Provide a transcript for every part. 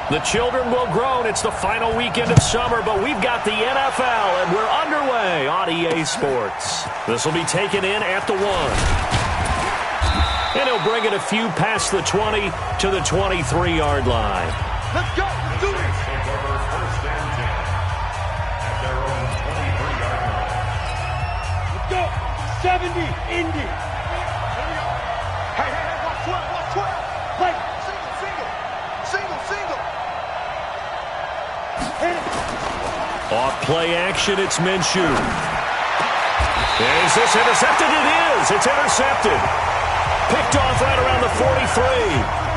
The children will groan. It's the final weekend of summer, but we've got the NFL, and we're underway on EA Sports. This will be taken in at the 1. And he'll bring it a few past the 20 to the 23-yard line. Let's go. Let's do this. First and 10 at their own 23-yard line. Let's go. 70, Indy. Hey, watch 12, watch 12. Play. Single. Off play action, it's Minshew. Is this intercepted? It is. It's intercepted. Picked off right around the 43.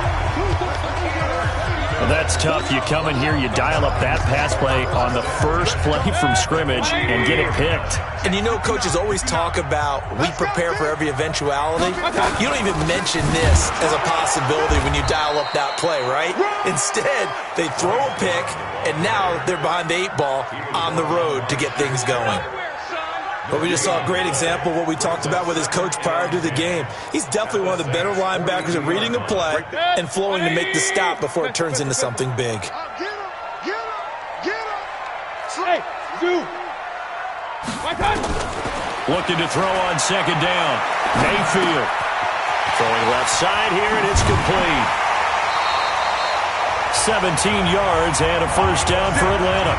Well, that's tough. You come in here, you dial up that pass play on the first play from scrimmage and get it picked. And you know, coaches always talk about we prepare for every eventuality. You don't even mention this as a possibility when you dial up that play, right? Instead, they throw a pick, and now they're behind the 8 ball on the road to get things going. But we just saw a great example of what we talked about with his coach prior to the game. He's definitely one of the better linebackers at reading a play and flowing to make the stop before it turns into something big. Get him. Hey, dude. Looking to throw on second down. Mayfield. Throwing left side here, and it's complete. 17 yards and a first down for Atlanta.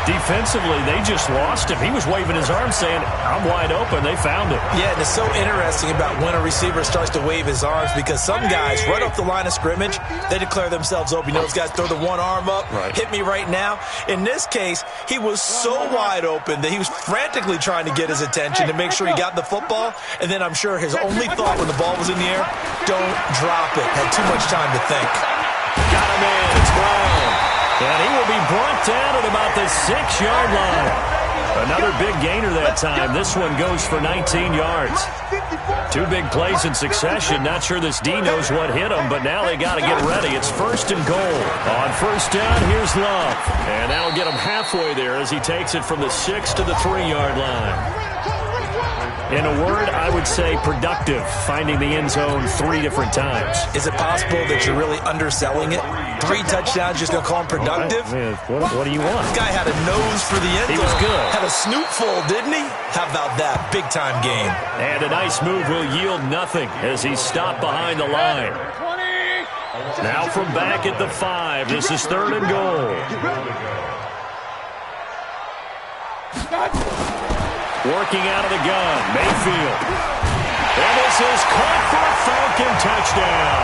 Defensively, they just lost him. He was waving his arms saying, I'm wide open. They found it. Yeah, and it's so interesting about when a receiver starts to wave his arms because some guys, right off the line of scrimmage, they declare themselves open. You know, those guys throw the one arm up, hit me right now. In this case, he was so wide open that he was frantically trying to get his attention to make sure he got the football. And then I'm sure his only thought when the ball was in the air, don't drop it. Had too much time to think. Got him in. It's Brown. And he will be brought down at about the 6-yard line. Another big gainer that time. This one goes for 19 yards. 2 big plays in succession. Not sure this D knows what hit him, but now they got to get ready. It's first and goal. On first down, here's Love. And that'll get him halfway there as he takes it from the 6 to the 3-yard line. In a word, I would say productive, finding the end zone 3 different times. Is it possible that you're really underselling it? 3 touchdowns, just going to call him productive? What do you want? This guy had a nose for the end zone. He was good. Had a snootful, didn't he? How about that? Big-time game. And a nice move will yield nothing as he's stopped behind the line. Now from back at the 5. This is third and goal. Working out of the gun, Mayfield. And this is caught for a Falcon touchdown.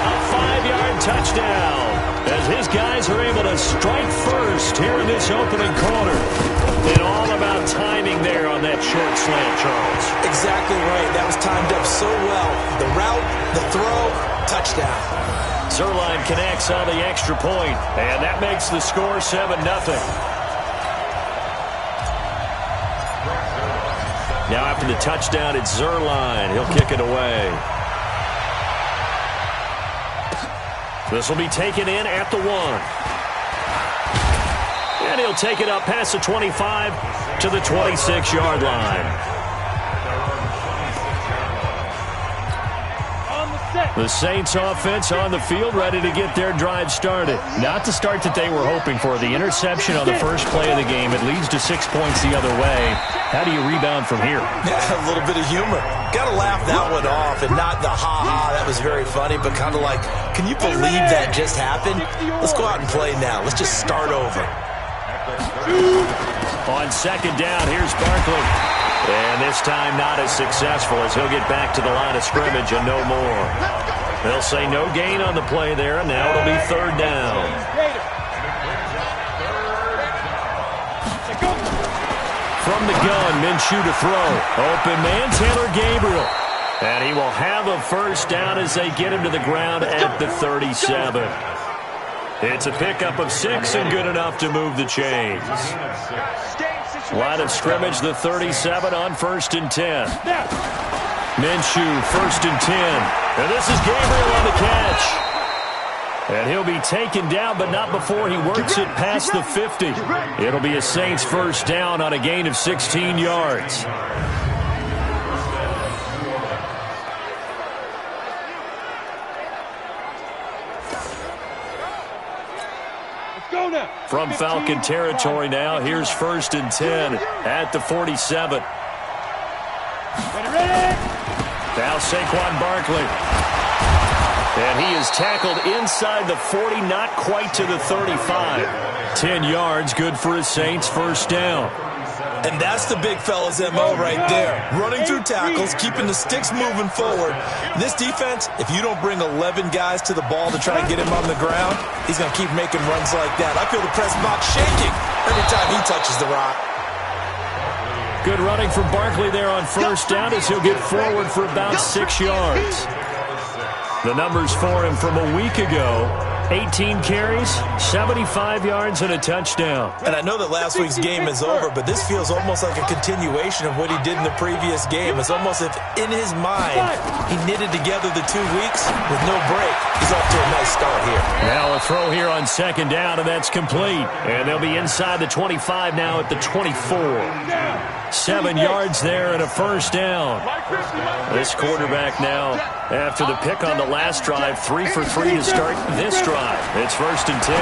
A 5-yard touchdown as his guys are able to strike first here in this opening quarter. And all about timing there on that short slant, Charles. Exactly right. That was timed up so well. The route, the throw, touchdown. Zuerlein connects on the extra point, and that makes the score 7-0. Now after the touchdown, it's Zuerlein. He'll kick it away. This will be taken in at the 1. And he'll take it up past the 25 to the 26-yard line. The Saints offense on the field, ready to get their drive started. Not the start that they were hoping for. The interception on the first play of the game. It leads to 6 points the other way. How do you rebound from here? Yeah, a little bit of humor. Got to laugh that one off, and not the ha-ha, that was very funny, but kind of like, can you believe that just happened? Let's go out and play now. Let's just start over. On second down, here's Barkley. And this time not as successful as he'll get back to the line of scrimmage and no more. They'll say no gain on the play there, and now it'll be third down. From the gun, Minshew to throw. Open man, Taylor Gabriel. And he will have a first down as they get him to the ground at the 37. It's a pickup of 6 and good enough to move the chains. Line of scrimmage, the 37 on first and 10. Minshew, first and 10. And this is Gabriel on the catch. And he'll be taken down, but not before he works it past the 50. It'll be a Saints first down on a gain of 16 yards. From Falcon territory now, here's 1st and 10 at the 47. Now Saquon Barkley. And he is tackled inside the 40, not quite to the 35. 10 yards, good for his Saints, 1st down. And that's the big fella's MO right there. Running through tackles, keeping the sticks moving forward. This defense, if you don't bring 11 guys to the ball to try and get him on the ground, he's going to keep making runs like that. I feel the press box shaking every time he touches the rock. Good running from Barkley there on 1st down as he'll get forward for about 6 yards. The numbers for him from a week ago: 18 carries, 75 yards, and a touchdown. And I know that last week's game is over, but this feels almost like a continuation of what he did in the previous game. It's almost as if in his mind he knitted together the 2 weeks with no break. He's off to a nice start here. Now a throw here on 2nd down, and that's complete. And they'll be inside the 25 now at the 24. 7 yards there and a 1st down. This quarterback now, after the pick on the last drive, 3 for 3 to start this drive. It's 1st and 10.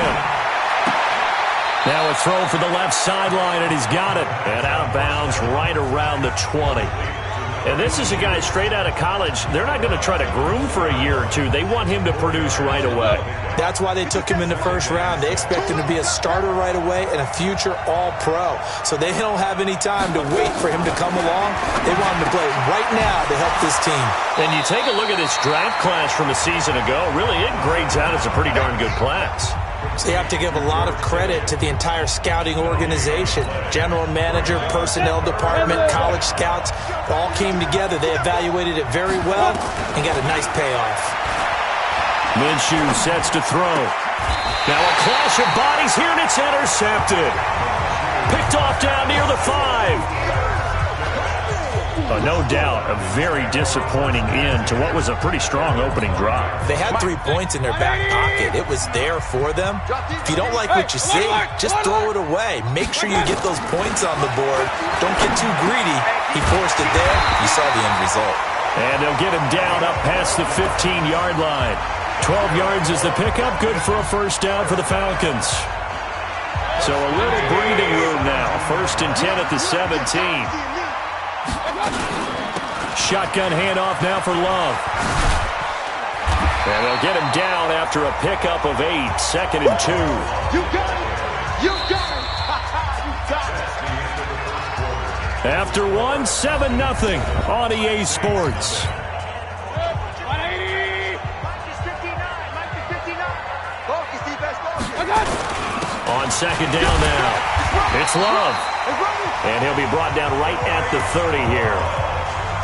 Now a throw for the left sideline, and he's got it. And out of bounds right around the 20. And this is a guy straight out of college. They're not going to try to groom for a year or two. They want him to produce right away. That's why they took him in the 1st round. They expect him to be a starter right away and a future All-Pro. So they don't have any time to wait for him to come along. They want him to play right now to help this team. And you take a look at this draft class from a season ago. Really, it grades out as a pretty darn good class. So you have to give a lot of credit to the entire scouting organization. General manager, personnel department, college scouts, all came together. They evaluated it very well and got a nice payoff. Minshew sets to throw. Now a clash of bodies here, and it's intercepted. Picked off down near the 5. No doubt a very disappointing end to what was a pretty strong opening drive. They had 3 points in their back pocket. It was there for them. If you don't like what you see, just throw it away. Make sure you get those points on the board. Don't get too greedy. He forced it there. You saw the end result. And they'll get him down up past the 15-yard line. 12 yards is the pickup. Good for a 1st down for the Falcons. So a little breathing room now. 1st and 10 at the 17. Shotgun handoff now for Love. And they'll get him down after a pickup of 8. 2nd and 2. You got it! You got it! You got it! After 1, 7-0 on EA Sports. On 2nd down now, it's Love. And he'll be brought down right at the 30 here.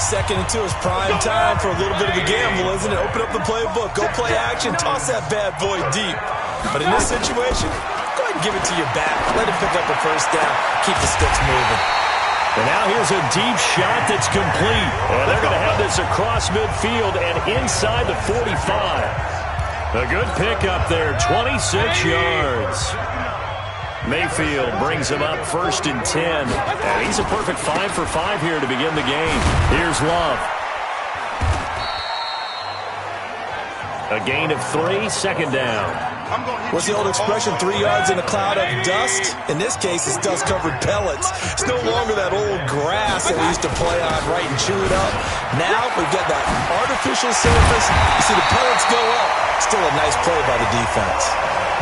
2nd and 2 is prime time for a little bit of a gamble, isn't it? Open up the playbook, go play action, toss that bad boy deep. But in this situation, go ahead and give it to your back. Let him pick up a 1st down. Keep the sticks moving. And now here's a deep shot that's complete. And they're going to have this across midfield and inside the 45. A good pickup there, 26 yards. Mayfield brings him up 1st and 10. And he's a perfect 5 for 5 here to begin the game. Here's Love. A gain of 3, 2nd down. What's the old expression, 3 yards in a cloud of dust? In this case, it's dust-covered pellets. It's no longer that old grass that we used to play on, right, and chew it up. Now we've got that artificial surface. You see the pellets go up. Still a nice play by the defense.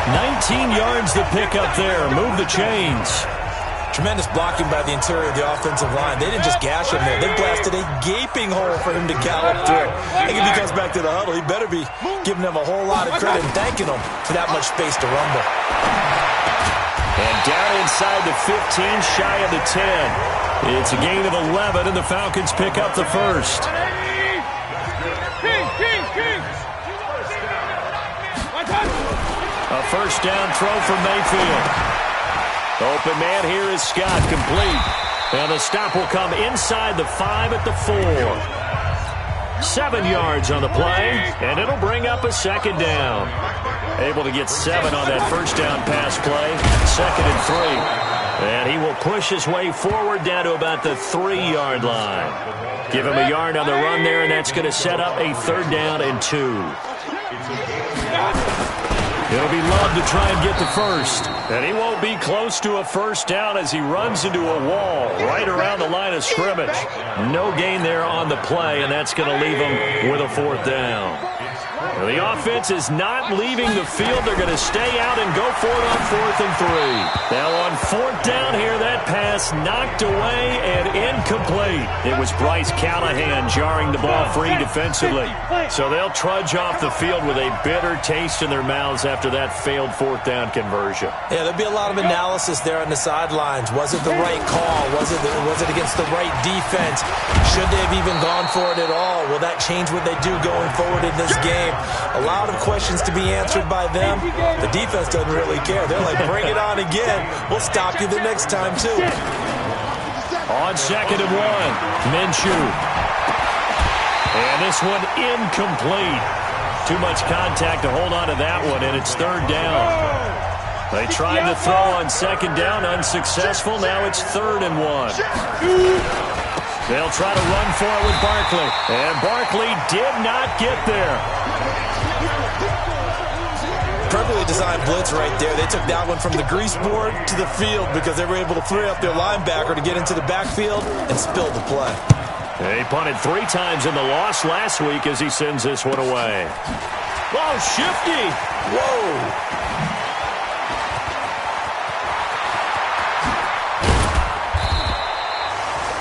19 yards to pick up there. Move the chains. Tremendous blocking by the interior of the offensive line. They didn't just gash him there. They blasted a gaping hole for him to gallop through. I think if he comes back to the huddle, he better be giving them a whole lot of credit and thanking them for that much space to rumble. And down inside the 15, shy of the 10. It's a gain of 11, and the Falcons pick up the 1st. A 1st down throw from Mayfield. Open man here is Scott, complete. And the stop will come inside the 5 at the 4. 7 yards on the play, and it'll bring up a 2nd down. Able to get 7 on that 1st down pass play. 2nd and 3. And he will push his way forward down to about the 3-yard line. Give him a yard on the run there, and that's going to set up a 3rd down and 2. It'll be Love to try and get the first. And he won't be close to a first down as he runs into a wall right around the line of scrimmage. No gain there on the play, and that's going to leave him with a fourth down. The offense is not leaving the field. They're going to stay out and go for it on 4th and 3. Now on 4th down here, that pass knocked away and incomplete. It was Bryce Callahan jarring the ball free defensively. So they'll trudge off the field with a bitter taste in their mouths after that failed 4th down conversion. Yeah, there'll be a lot of analysis there on the sidelines. Was it the right call? Was it against the right defense? Should they have even gone for it at all? Will that change what they do going forward in this game? A lot of questions to be answered by them. The defense doesn't really care. They're like, bring it on again. We'll stop you the next time, too. On 2nd and 1, Minshew. And this one incomplete. Too much contact to hold on to that one, and it's 3rd down. They tried to throw on 2nd down, unsuccessful. Now it's 3rd and 1. They'll try to run for it with Barkley. And Barkley did not get there. Perfectly designed blitz right there. They took that one from the grease board to the field because they were able to free up their linebacker to get into the backfield and spill the play. He punted 3 times in the loss last week as he sends this one away. Oh, shifty. Whoa.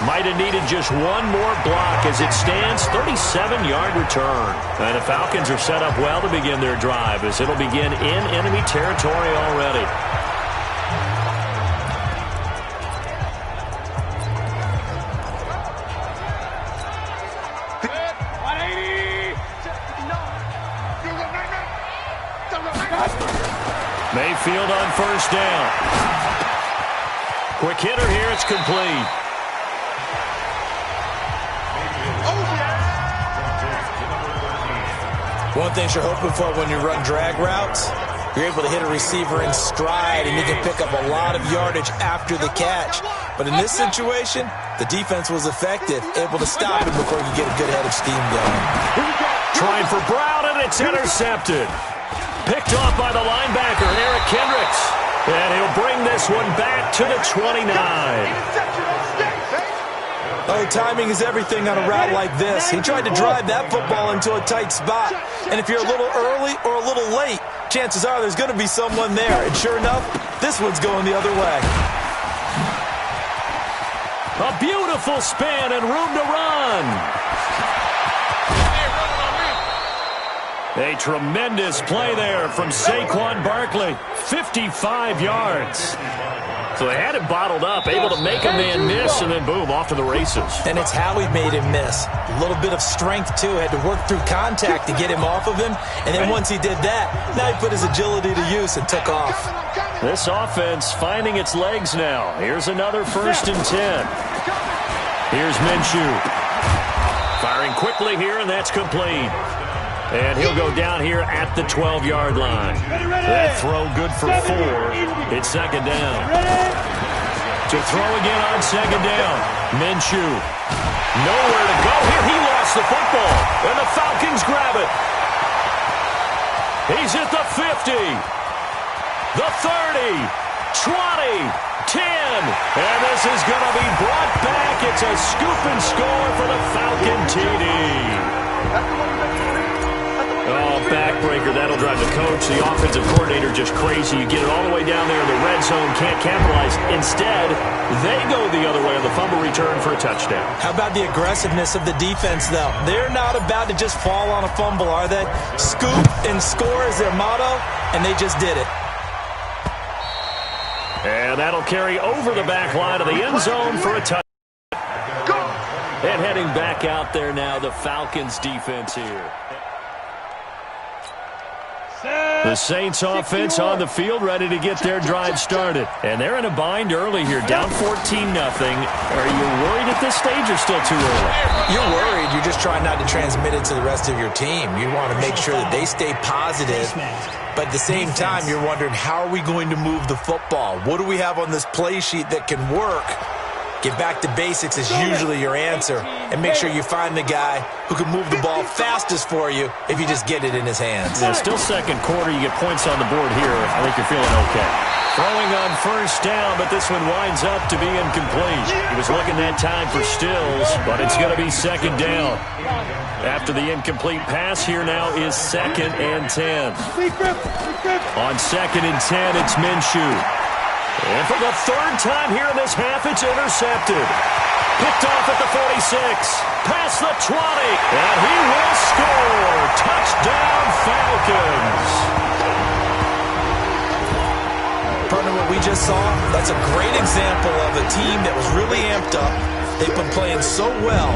Might have needed just one more block as it stands, 37-yard return. And the Falcons are set up well to begin their drive as it'll begin in enemy territory already. Mayfield on 1st down. Quick hitter here, it's complete. One thing you're hoping for when you run drag routes, you're able to hit a receiver in stride, and you can pick up a lot of yardage after the catch. But in this situation, the defense was effective, able to stop him before you get a good head of steam going. Trying for Brown, and it's intercepted. Picked off by the linebacker, Eric Kendricks. And he'll bring this one back to the 29. Oh, timing is everything on a route like this. He tried to drive that football into a tight spot. And if you're a little early or a little late, chances are there's going to be someone there. And sure enough, this one's going the other way. A beautiful spin and room to run. A tremendous play there from Saquon Barkley. 55 yards. So they had him bottled up, able to make a man miss, and then boom, off to the races. And it's how he made him miss. A little bit of strength, too. Had to work through contact to get him off of him. And then once he did that, now he put his agility to use and took off. This offense finding its legs now. Here's another 1st and 10. Here's Minshew. Firing quickly here, and that's complete. And he'll go down here at the 12-yard line. That throw good for 4. It's 2nd down. To throw again on 2nd down. Minshew. Nowhere to go here. He lost the football. And the Falcons grab it. He's at the 50. The 30. 20. 10. And this is going to be brought back. It's a scoop and score for the Falcon TD. Oh, backbreaker. That'll drive the coach, the offensive coordinator, just crazy. You get it all the way down there in the red zone, can't capitalize. Instead, they go the other way on the fumble return for a touchdown. How about the aggressiveness of the defense, though? They're not about to just fall on a fumble, are they? Scoop and score is their motto, and they just did it. And that'll carry over the back line of the end zone for a touchdown. And heading back out there now, the Falcons defense here. The Saints offense on the field, ready to get their drive started. And they're in a bind early here, down 14-0. Are you worried at this stage or still too early? You're worried. You're just trying not to transmit it to the rest of your team. You want to make sure that they stay positive. But at the same time, you're wondering, how are we going to move the football? What do we have on this play sheet that can work? Get back to basics is usually your answer, and make sure you find the guy who can move the ball fastest for you if you just get it in his hands. Yeah, still second quarter. You get points on the board here. I think you're feeling okay. Throwing on first down, but this one winds up to be incomplete. He was looking that time for Stills, but it's going to be second down. After the incomplete pass, here now is 2nd and 10. On 2nd and 10, it's Minshew. And for the third time here in this half, it's intercepted. Picked off at the 46. Past the 20. And he will score. Touchdown, Falcons. Partner, what we just saw, that's a great example of a team that was really amped up. They've been playing so well,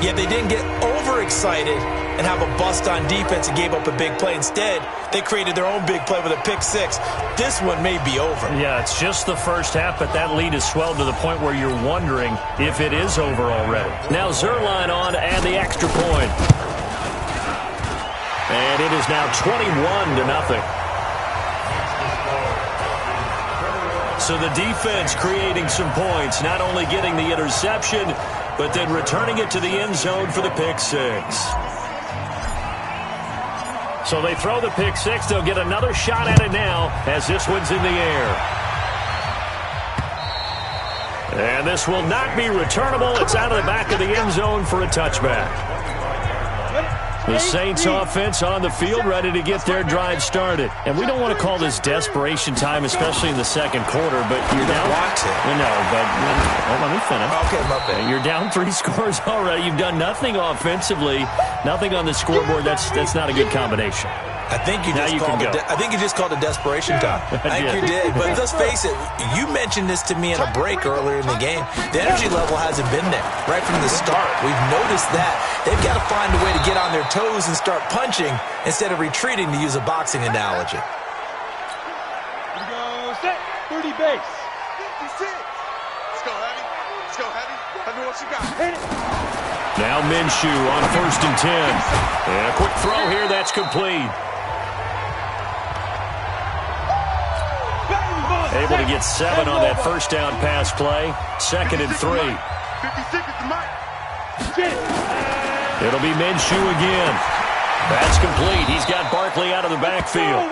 yet they didn't get overexcited and have a bust on defense and gave up a big play. Instead, they created their own big play with a pick six. This one may be over. Yeah, it's just the first half, but that lead has swelled to the point where you're wondering if it is over already. Now Zuerlein on to add the extra point. And it is now 21-0. So the defense creating some points, not only getting the interception, but then returning it to the end zone for the pick six. So they throw the pick six. They'll get another shot at it now as this one's in the air. And this will not be returnable. It's out of the back of the end zone for a touchback. The Saints offense on the field, ready to get their drive started. And we don't want to call this desperation time, especially in the second quarter, but you're down. Want to. No, but let me finish. Okay, my bad. You're down 3 scores already. You've done nothing offensively, nothing on the scoreboard. That's not a good combination. I think you just called it desperation time. I think you did. But let's face it, you mentioned this to me in a break earlier in the game. The energy level hasn't been there right from the start. We've noticed that. They've got to find a way to get on their toes and start punching instead of retreating, to use a boxing analogy. Here we go, set, 30 base. 56. Let's go, Heavy. Let's go, Heavy. Let me what you got. Hit it. Now Minshew on 1st and 10. And a quick throw here, that's complete. Able to get 7 on that first down pass play. 2nd and 3. 56 is the mic. It'll be Minshew again. That's complete. He's got Barkley out of the backfield.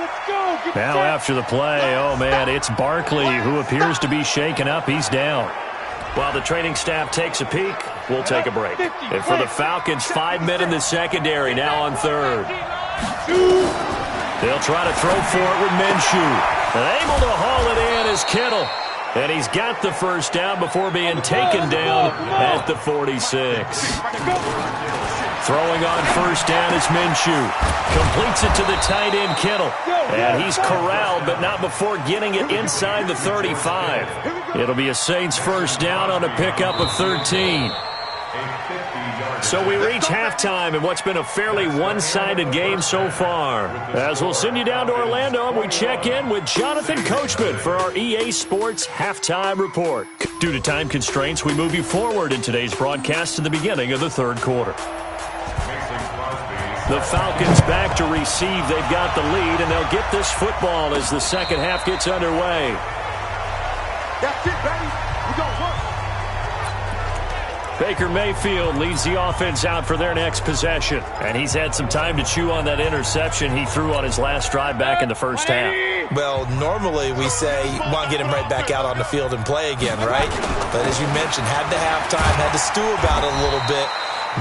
Now after the play, oh man, it's Barkley who appears to be shaken up. He's down. While the training staff takes a peek, we'll take a break. And for the Falcons, 5 men in the secondary, now on 3rd. They'll try to throw for it with Minshew. And able to haul it in is Kittle. And he's got the first down before being taken down at the 46. Throwing on first down is Minshew. Completes it to the tight end, Kittle. And he's corralled, but not before getting it inside the 35. It'll be a Saints first down on a pickup of 13. So we reach halftime in what's been a fairly one-sided game so far. As we'll send you down to Orlando, we check in with Jonathan Coachman for our EA Sports Halftime Report. Due to time constraints, we move you forward in today's broadcast to the beginning of the 3rd quarter. The Falcons back to receive. They've got the lead, and they'll get this football as the second half gets underway. That's it, baby. We're going to work. Baker Mayfield leads the offense out for their next possession. And he's had some time to chew on that interception he threw on his last drive back in the first half. Well, normally we say you want to get him right back out on the field and play again, right? But as you mentioned, had the halftime, had to stew about it a little bit.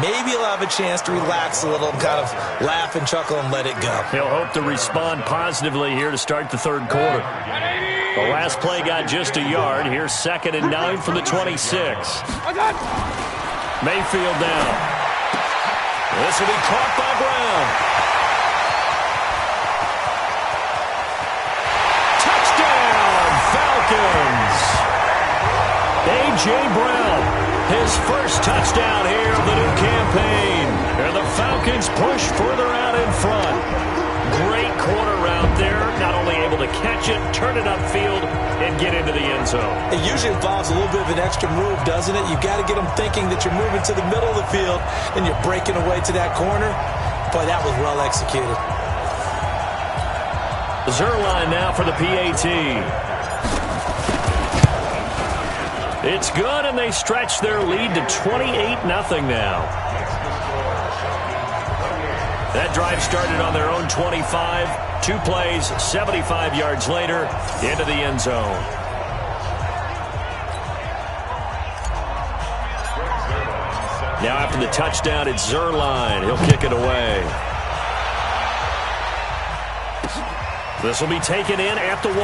Maybe he'll have a chance to relax a little and kind of laugh and chuckle and let it go. He'll hope to respond positively here to start the 3rd quarter. The last play got just a yard. Here's 2nd and 9 from the 26. Mayfield down. This will be caught by Brown. Touchdown, Falcons. A.J. Brown, his first touchdown here of the new campaign. And the Falcons push further out in front. Great corner route there. Not only able to catch it, turn it upfield, and get into the end zone. It usually involves a little bit of an extra move, doesn't it? You've got to get them thinking that you're moving to the middle of the field and you're breaking away to that corner. Boy, that was well executed. Zuerlein now for the PAT. It's good, and they stretch their lead to 28-0 now. That drive started on their own 25. 2 plays, 75 yards later, into the end zone. Now after the touchdown, it's Zerline. He'll kick it away. This will be taken in at the 1.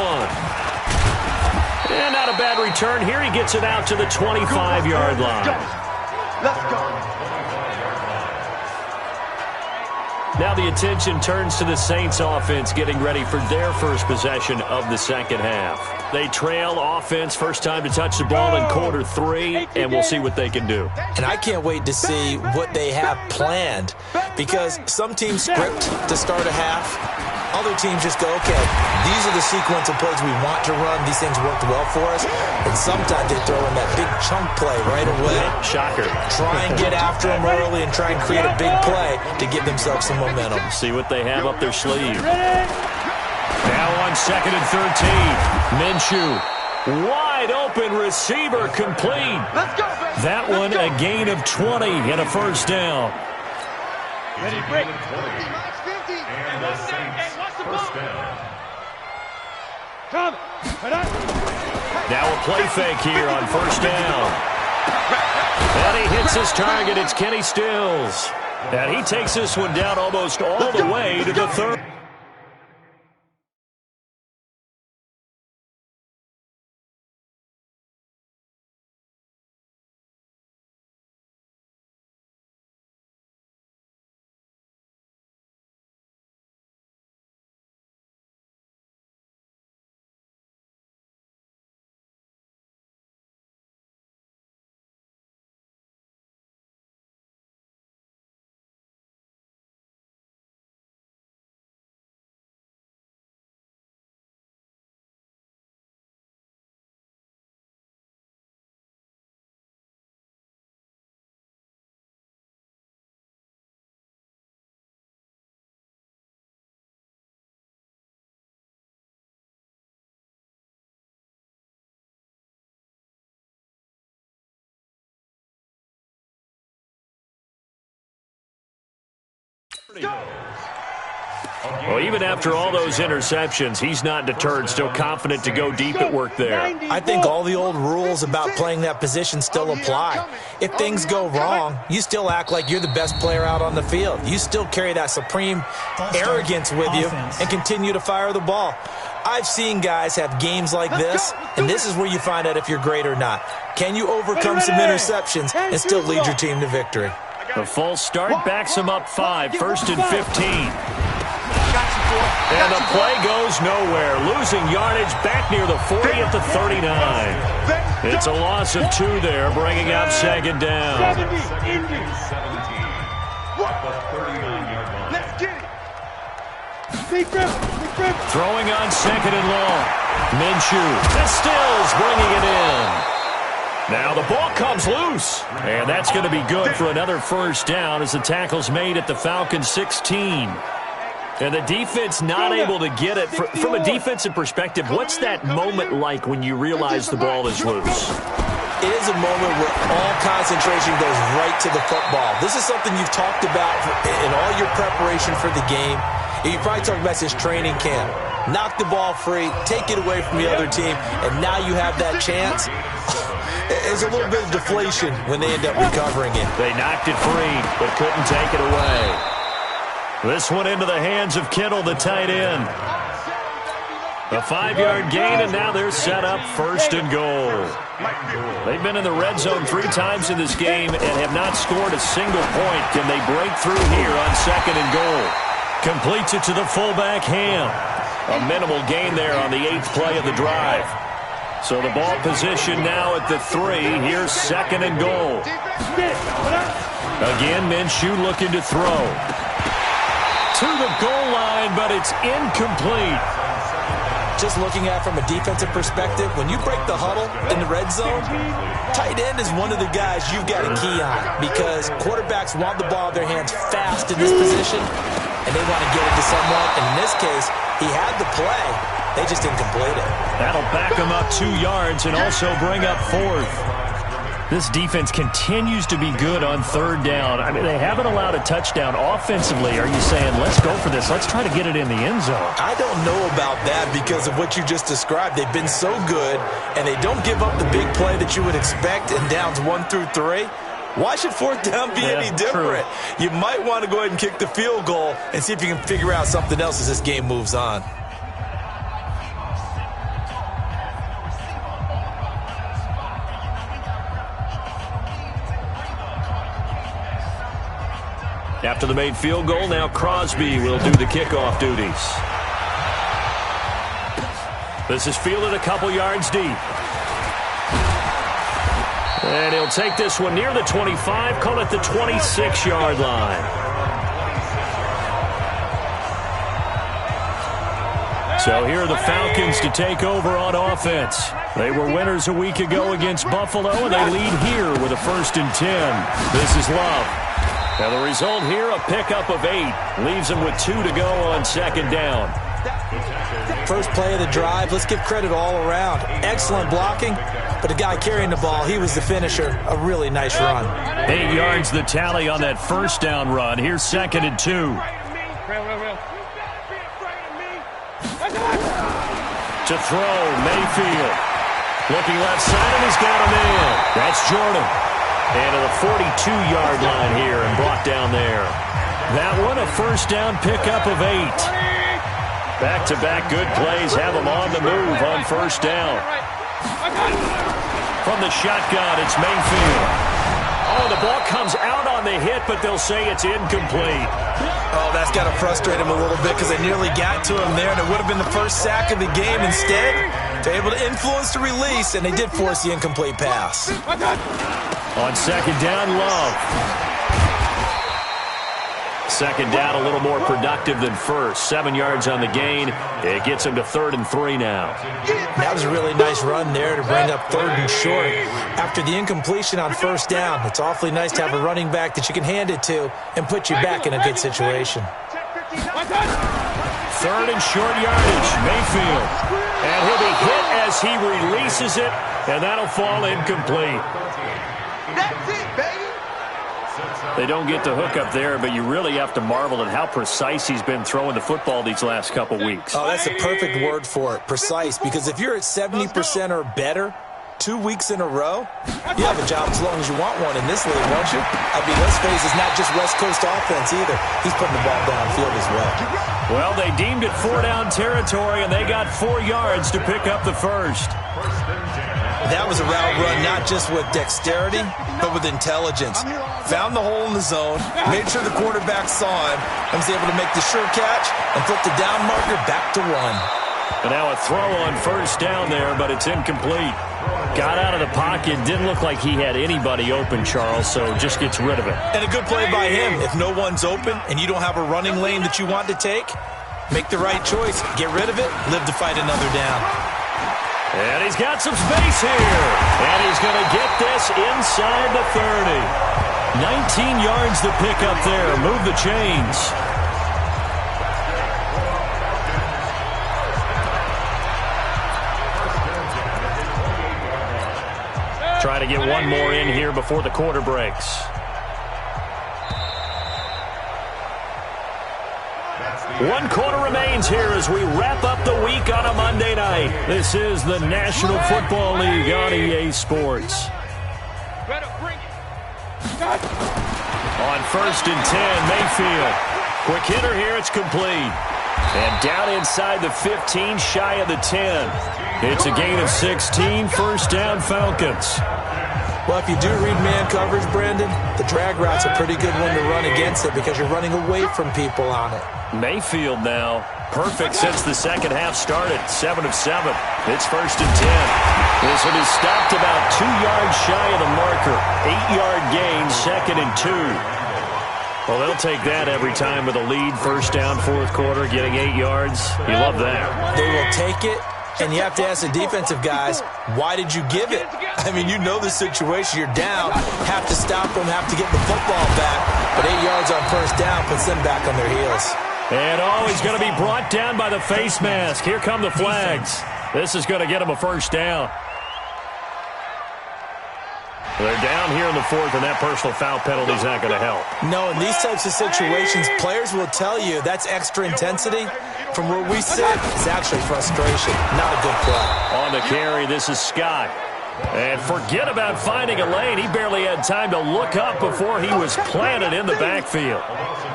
And not a bad return here. He gets it out to the 25-yard line. Let's go. Now the attention turns to the Saints offense getting ready for their first possession of the second half. They trail offense first time to touch the ball in quarter 3, and we'll see what they can do. And I can't wait to see what they have planned, because some teams script to start a half. Other teams just go, okay, these are the sequence of plays we want to run. These things worked well for us. And sometimes they throw in that big chunk play right away. Shocker. Try and get after them early and try and create a big play to give themselves some momentum. See what they have up their sleeve. Now on 2nd and 13. Minshew. Wide open receiver complete. Let's go, baby. That one a gain of 20 and a first down. Ready, break. And the Saints first down. Now a play fake here on first down. And he hits his target. It's Kenny Stills. And he takes this one down almost all the way to the 30. Well, even after all those interceptions, he's not deterred, still confident to go deep at work there. I think all the old rules about playing that position still apply. If things go wrong, you still act like you're the best player out on the field. You still carry that supreme arrogance with you and continue to fire the ball. I've seen guys have games like this, and this is where you find out if you're great or not. Can you overcome some interceptions and still lead your team to victory? The false start backs him up 5, 1st and 15. And the play goes nowhere. Losing yardage back near the 40 at the 39. It's a loss of 2 there, bringing up 2nd down. 70, Indy. 17. At the 39-yard line. Let's get it. Big rip. Throwing on 2nd and long. Minshew to Stills, bringing it in. Now the ball comes loose. And that's going to be good for another first down as the tackle's made at the Falcons 16. And the defense not able to get it. From a defensive perspective, what's that moment like when you realize the ball is loose? It is a moment where all concentration goes right to the football. This is something you've talked about in all your preparation for the game. You probably talked about this training camp. Knock the ball free, take it away from the other team, and now you have that chance. There's a little bit of deflation when they end up recovering it. They knocked it free, but couldn't take it away. This one into the hands of Kittle, the tight end. A 5-yard gain, and now they're set up 1st and goal. They've been in the red zone 3 times in this game and have not scored a single point. Can they break through here on 2nd and goal? Completes it to the fullback, Ham. A minimal gain there on the 8th play of the drive. So the ball position now at the 3. Here's 2nd and goal. Again, Minshew looking to throw. To the goal line, but it's incomplete. Just looking at it from a defensive perspective, when you break the huddle in the red zone, tight end is one of the guys you've got to key on because quarterbacks want the ball in their hands fast in this position, and they want to get it to someone. And in this case, he had the play, They just didn't complete it. That'll back them up 2 yards and also bring up 4th. This defense continues to be good on 3rd down. I mean, they haven't allowed a touchdown offensively. Are you saying, let's go for this? Let's try to get it in the end zone. I don't know about that because of what you just described. They've been so good, and they don't give up the big play that you would expect in downs 1 through 3. Why should 4th down be any different? True. You might want to go ahead and kick the field goal and see if you can figure out something else as this game moves on. After the made field goal, now Crosby will do the kickoff duties. This is fielded a couple yards deep. And he'll take this one near the 25, call it the 26-yard line. So here are the Falcons to take over on offense. They were winners a week ago against Buffalo, and they lead here with a 1st and 10. This is Love. Now the result here, a pickup of 8. Leaves them with 2 to go on 2nd down. First play of the drive, let's give credit all around. Excellent blocking, but the guy carrying the ball, he was the finisher. A really nice run. 8 yards the tally on that 1st down run. Here's 2nd and 2. To throw, Mayfield. Looking left side, and he's got him in. That's Jordan. And to the 42-yard line here and brought down there. That one, a 1st down pickup of 8. Back-to-back good plays have them on the move on 1st down. From the shotgun, it's Mayfield. Oh, the ball comes out on the hit, but they'll say it's incomplete. Oh, that's got to frustrate him a little bit because they nearly got to him there, and it would have been the first sack of the game. Instead, they're able to influence the release, and they did force the incomplete pass. On 2nd down, Love. 2nd down, a little more productive than 1st. 7 yards on the gain. It gets him to 3rd and 3 now. That was a really nice run there to bring up 3rd and short. After the incompletion on 1st down, it's awfully nice to have a running back that you can hand it to and put you back in a good situation. 3rd and short yardage, Mayfield. And he'll be hit as he releases it, and that'll fall incomplete. That's it, baby. They don't get the hook up there, but you really have to marvel at how precise he's been throwing the football these last couple weeks. Oh, that's a perfect word for it, precise, because if you're at 70% or better 2 weeks in a row, you have a job as long as you want one in this league, won't you? I mean, let's face it, it's not just West Coast offense either. He's putting the ball downfield as well. Well, they deemed it 4-down territory, and they got 4 yards to pick up the 1st. That was a route run not just with dexterity, but with intelligence. Found the hole in the zone, made sure the quarterback saw him, and was able to make the sure catch and flip the down marker back to 1. And now a throw on 1st down there, but it's incomplete. Got out of the pocket, didn't look like he had anybody open, Charles, so just gets rid of it. And a good play by him. If no one's open and you don't have a running lane that you want to take, make the right choice. Get rid of it, live to fight another down. And he's got some space here. And he's going to get this inside the 30. 19 yards to pick up there. Move the chains. Try to get one more in here before the quarter breaks. One quarter remains here as we wrap up the week on a Monday night. This is the National Football League on EA Sports. On 1st and 10, Mayfield. Quick hitter here, it's complete. And down inside the 15, shy of the 10. It's a gain of 16, 1st down Falcons. Well, if you do read man coverage, Brandon, the drag route's a pretty good one to run against it because you're running away from people on it. Mayfield now, perfect since the second half started, 7 of 7. It's 1st and 10. This one is stopped about 2 yards shy of the marker. 8-yard gain, 2nd and 2. Well, they'll take that every time with a lead, 1st down, 4th quarter, getting 8 yards. You love that. They will take it, and you have to ask the defensive guys, why did you give it? I mean, you know the situation. You're down, have to stop them, have to get the football back, but 8 yards on 1st down puts them back on their heels. And he's going to be brought down by the face mask. Here come the flags. This is going to get him a first down. They're down here in the fourth, and that personal foul penalty is not going to help. No, in these types of situations, players will tell you that's extra intensity. From where we sit, it's actually frustration. Not a good play. On the carry, this is Scott. And forget about finding a lane. He barely had time to look up before he was planted in the backfield.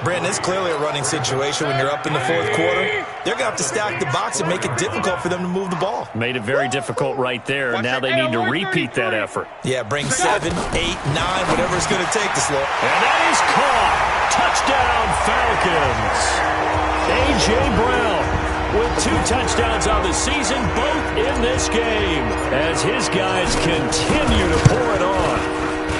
Brandon, it's clearly a running situation when you're up in the fourth quarter. They're going to have to stack the box and make it difficult for them to move the ball. Made it very difficult right there. Now they need to repeat that effort. Yeah, bring 7, 8, 9, whatever it's going to take to slow. And that is caught. Touchdown, Falcons. A.J. Brown with 2 touchdowns on the season, both in this game, as his guys continue to pour it on.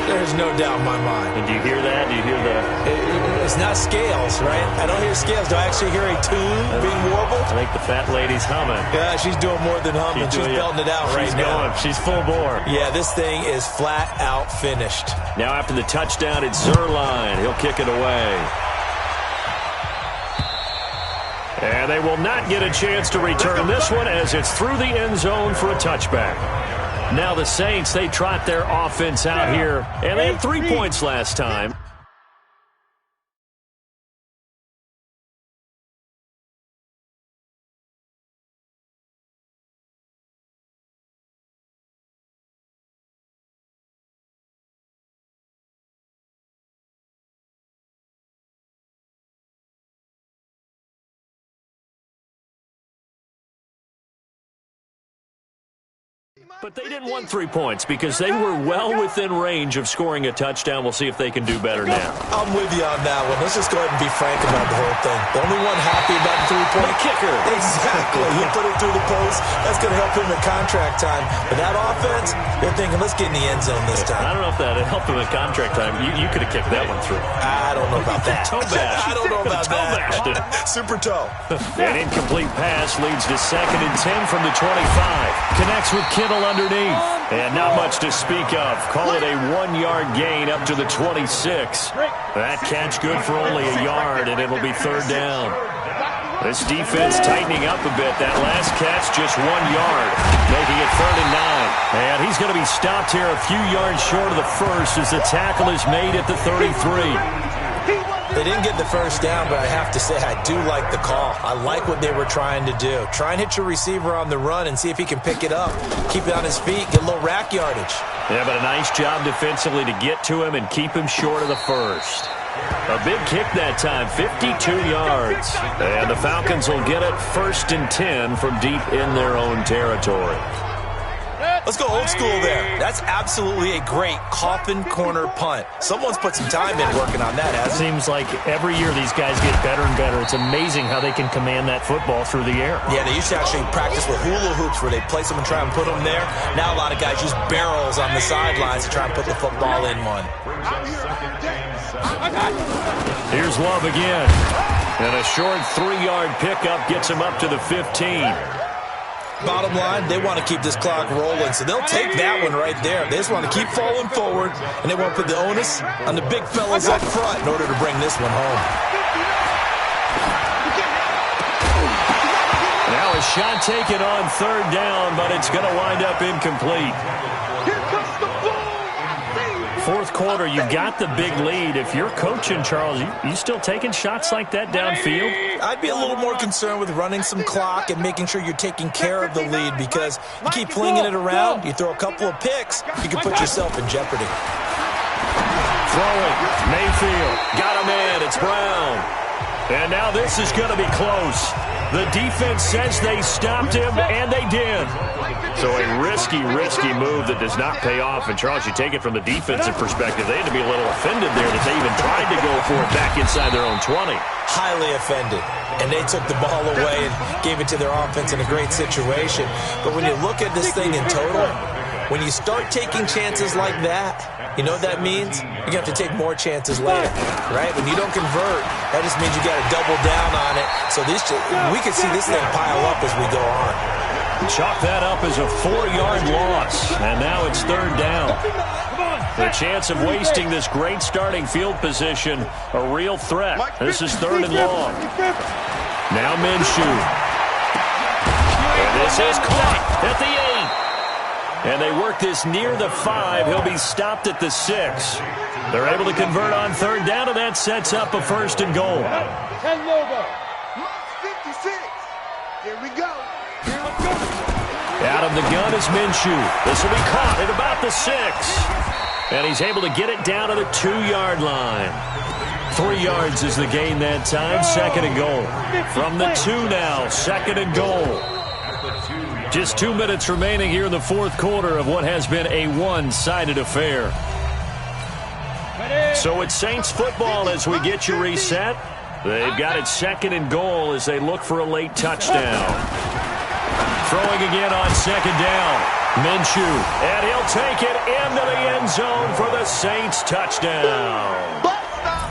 There's no doubt in my mind. And do you hear that? Do you hear It's not scales, right? I don't hear scales. Do I actually hear a tune being warbled? I think the fat lady's humming. Yeah, she's doing more than humming. She's belting it out right now. She's full bore. Yeah, this thing is flat out finished. Now after the touchdown, it's Zerline. He'll kick it away. And they will not get a chance to return this one as it's through the end zone for a touchback. Now the Saints, they trot their offense out here, and they had 3 points last time. But they didn't want 3 points because they were well within range of scoring a touchdown. We'll see if they can do better now. I'm with you on that one. Let's just go ahead and be frank about the whole thing. The only one happy about the 3-point kicker. Exactly. He put it through the post. That's going to help him at contract time. But that offense, they're thinking, let's get in the end zone this time. I don't know if that helped him at contract time. You could have kicked that one through. I don't know about that. Toe bash. I don't know about that. Super toe. An incomplete pass leads to 2nd and 10 from the 25. Connects with Kittle underneath. And not much to speak of. Call it a 1-yard gain up to the 26. That catch good for only a yard, and it'll be 3rd down. This defense tightening up a bit. That last catch just 1 yard, making it 3rd and 9. And he's going to be stopped here a few yards short of the first as the tackle is made at the 33. They didn't get the first down, but I have to say I do like the call. I like what they were trying to do. Try and hit your receiver on the run and see if he can pick it up. Keep it on his feet, get a little rack yardage. Yeah, but a nice job defensively to get to him and keep him short of the first. A big kick that time, 52 yards. And the Falcons will get it 1st and 10 from deep in their own territory. Let's go old school there. That's absolutely a great coffin corner punt. Someone's put some time in working on that, hasn't it? Seems like every year these guys get better and better. It's amazing how they can command that football through the air. Yeah, they used to actually practice with hula hoops where they place them and try and put them there. Now a lot of guys use barrels on the sidelines to try and put the football in one. Here's Love again. And a short 3-yard pickup gets him up to the 15. Bottom line, they want to keep this clock rolling, so they'll take that one right there. They just want to keep falling forward, and they want to put the onus on the big fellas up front in order to bring this one home. Now a shot taken on 3rd down, but it's going to wind up incomplete. 4th quarter, you got the big lead. If you're coaching, Charles, you still taking shots like that downfield? I'd be a little more concerned with running some clock and making sure you're taking care of the lead, because you keep flinging it around, you throw a couple of picks, you can put yourself in jeopardy. Throwing, Mayfield, got him in, it's Brown. And now this is going to be close. The defense says they stopped him, and they did. So a risky move that does not pay off. And, Charles, you take it from the defensive perspective, they had to be a little offended there that they even tried to go for it back inside their own 20. Highly offended. And they took the ball away and gave it to their offense in a great situation. But when you look at this thing in total, when you start taking chances like that, you know what that means? You're going to have to take more chances later, right? When you don't convert, that just means you got to double down on it. So we can see this thing pile up as we go on. Chalk that up as a 4-yard loss, and now it's 3rd down. The chance of wasting this great starting field position, a real threat. This is 3rd and long. Now Minshew. And this is caught at the 8. And they work this near the 5. He'll be stopped at the 6. They're able to convert on 3rd down, and that sets up a 1st and goal. 10 logo. 56. Here we go. Out of the gun is Minshew. This will be caught at about the 6. And he's able to get it down to the 2-yard line. 3 yards is the gain that time. 2nd and goal. From the 2 now. 2nd and goal. Just 2 minutes remaining here in the 4th quarter of what has been a one-sided affair. So it's Saints football as we get you reset. They've got it 2nd and goal as they look for a late touchdown. Throwing again on 2nd down. Minshew, and he'll take it into the end zone for the Saints touchdown.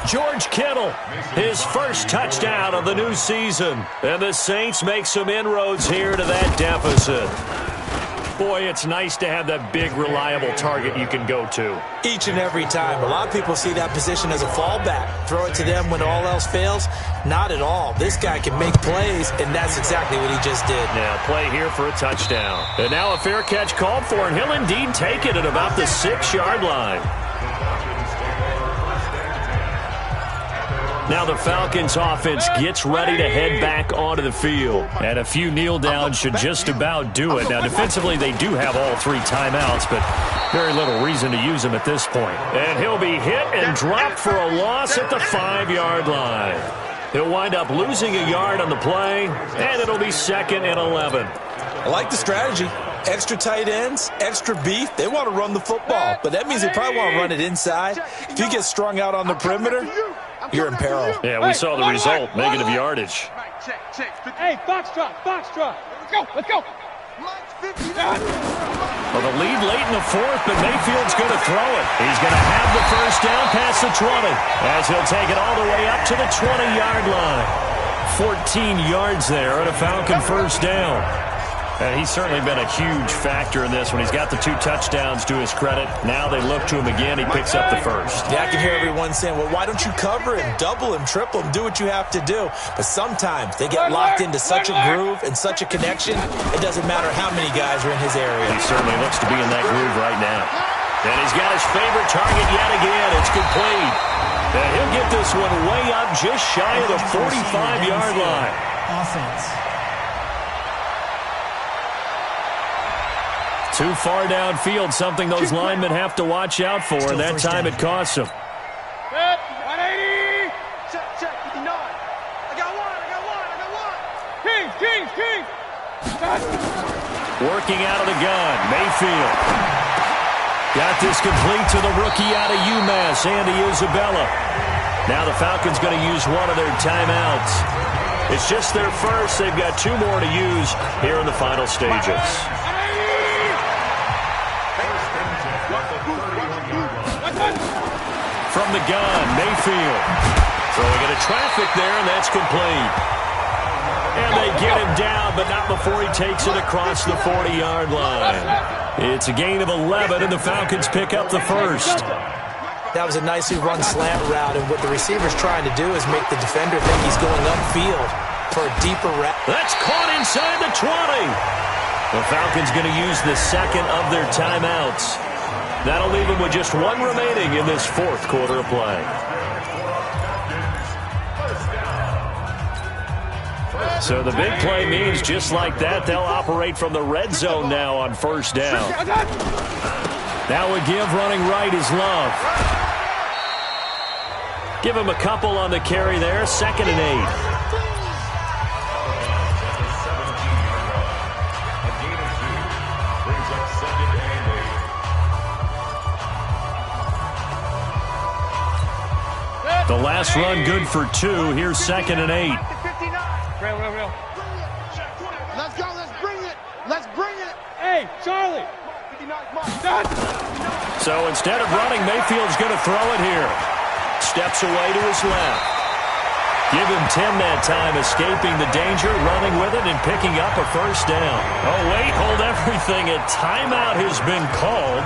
George Kittle, his first touchdown of the new season. And the Saints make some inroads here to that deficit. Boy, it's nice to have that big, reliable target you can go to. Each and every time. A lot of people see that position as a fallback. Throw it to them when all else fails. Not at all. This guy can make plays, and that's exactly what he just did. Now, play here for a touchdown. And now a fair catch called for, and he'll indeed take it at about the 6-yard line. Now the Falcons offense gets ready to head back onto the field. And a few kneel downs should just about do it. Now defensively they do have all 3 timeouts, but very little reason to use them at this point. And he'll be hit and dropped for a loss at the 5-yard line. He'll wind up losing a yard on the play, and it'll be 2nd and 11. I like the strategy. Extra tight ends, extra beef. They want to run the football, but that means they probably want to run it inside. If you get strung out on the perimeter, you're in peril. Yeah, we saw the result. Negative yardage. Hey, foxtrot. Let's go. Well, the lead late in the 4th, but Mayfield's going to throw it. He's going to have the first down past the 20, as he'll take it all the way up to the 20-yard line. 14 yards there and a Falcon first down. And he's certainly been a huge factor in this when he's got the 2 touchdowns to his credit. Now they look to him again. He picks up the first. Yeah, I can hear everyone saying, well, why don't you cover him, double him, triple him, do what you have to do. But sometimes they get locked into such a groove and such a connection, it doesn't matter how many guys are in his area. He certainly looks to be in that groove right now. And he's got his favorite target yet again. It's complete. And he'll get this one way up just shy of the 45-yard line. Offense. Too far downfield, something those linemen have to watch out for, and that time it costs them. 180. Check, 59. I got one. King. Working out of the gun, Mayfield. Got this complete to the rookie out of UMass, Andy Isabella. Now the Falcons going to use one of their timeouts. It's just their first. They've got 2 more to use here in the final stages. From the gun, Mayfield. Throwing into traffic there, and that's complete. And they get him down, but not before he takes it across the 40-yard line. It's a gain of 11, and the Falcons pick up the first. That was a nicely run slant route, and what the receiver's trying to do is make the defender think he's going upfield for a deeper route. That's caught inside the 20. The Falcons going to use the 2nd of their timeouts. That'll leave them with just 1 remaining in this 4th quarter of play. So the big play means just like that, they'll operate from the red zone now on first down. That would give running right is Love. Give him a couple on the carry there, 2nd and 8. The last run good for 2. Here's 2nd and 8. Real. Let's bring it. Hey, Charlie. So instead of running, Mayfield's going to throw it here. Steps away to his left. Give him 10 that time, escaping the danger, running with it, and picking up a first down. Oh, wait, hold everything. A timeout has been called.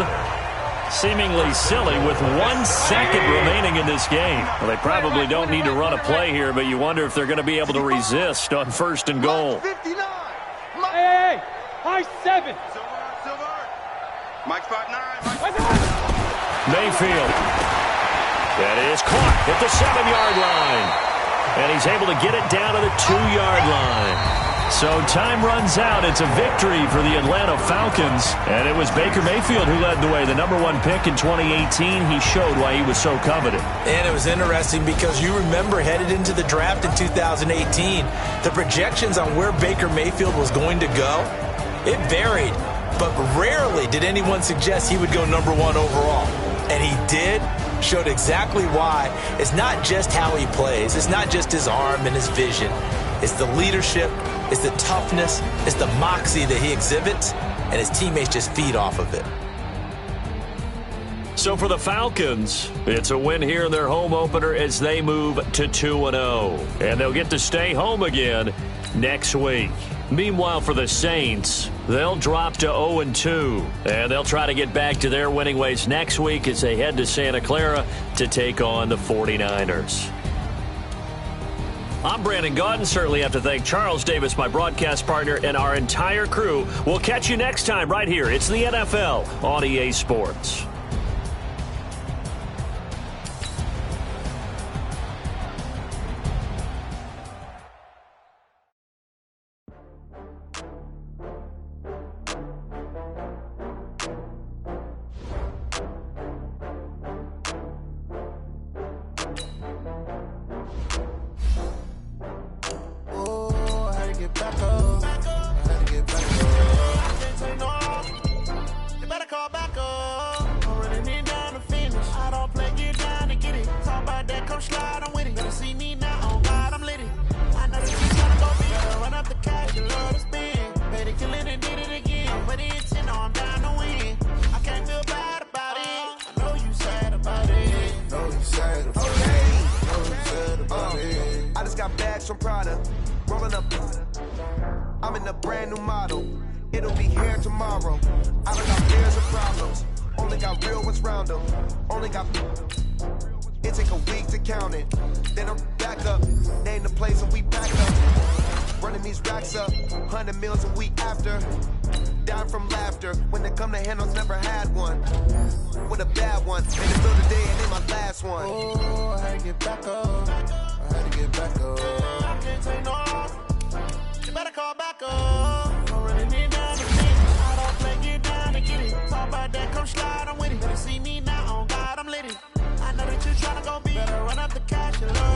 Seemingly silly with 1 second remaining in this game. Well, they probably don't need to run a play here, but you wonder if they're going to be able to resist on 1st and goal. Hey, high 7. Silver. Mike's 5'9". Mayfield. That is caught at the 7-yard line. And he's able to get it down to the 2-yard line. So time runs out. It's a victory for the Atlanta Falcons. And it was Baker Mayfield who led the way. The #1 pick in 2018. He showed why he was so coveted. And it was interesting because you remember headed into the draft in 2018, the projections on where Baker Mayfield was going to go, it varied. But rarely did anyone suggest he would go #1 overall. And he did. Showed exactly why. It's not just how he plays. It's not just his arm and his vision. It's the leadership. It's the toughness. It's the moxie that he exhibits. And his teammates just feed off of it. So for the Falcons, it's a win here in their home opener as they move to 2-0. And they'll get to stay home again next week. Meanwhile, for the Saints, they'll drop to 0-2. And they'll try to get back to their winning ways next week as they head to Santa Clara to take on the 49ers. I'm Brandon Gaudin. Certainly have to thank Charles Davis, my broadcast partner, and our entire crew. We'll catch you next time right here. It's the NFL on EA Sports. From Prada, rolling up. I'm in a brand new model. It'll be here tomorrow. I don't got fears or problems. Only got real ones round them. Only got. It take a week to count it. Then I'm back up. Name the place and we back up. Running these racks up. 100 meals a week after. Down from laughter. When they come to handles, never had one. With a bad one. Made it through the day and ain't my last one. Oh, I had to get back up. I had to get back up. I can't take no off. You better call back up. I'm running it down the finish. I don't play, get down and get it. Talk about that, come slide, I'm with it. Better see me now, on God, I'm lit it. I know that you're trying to go be. Better run up the cash, you love.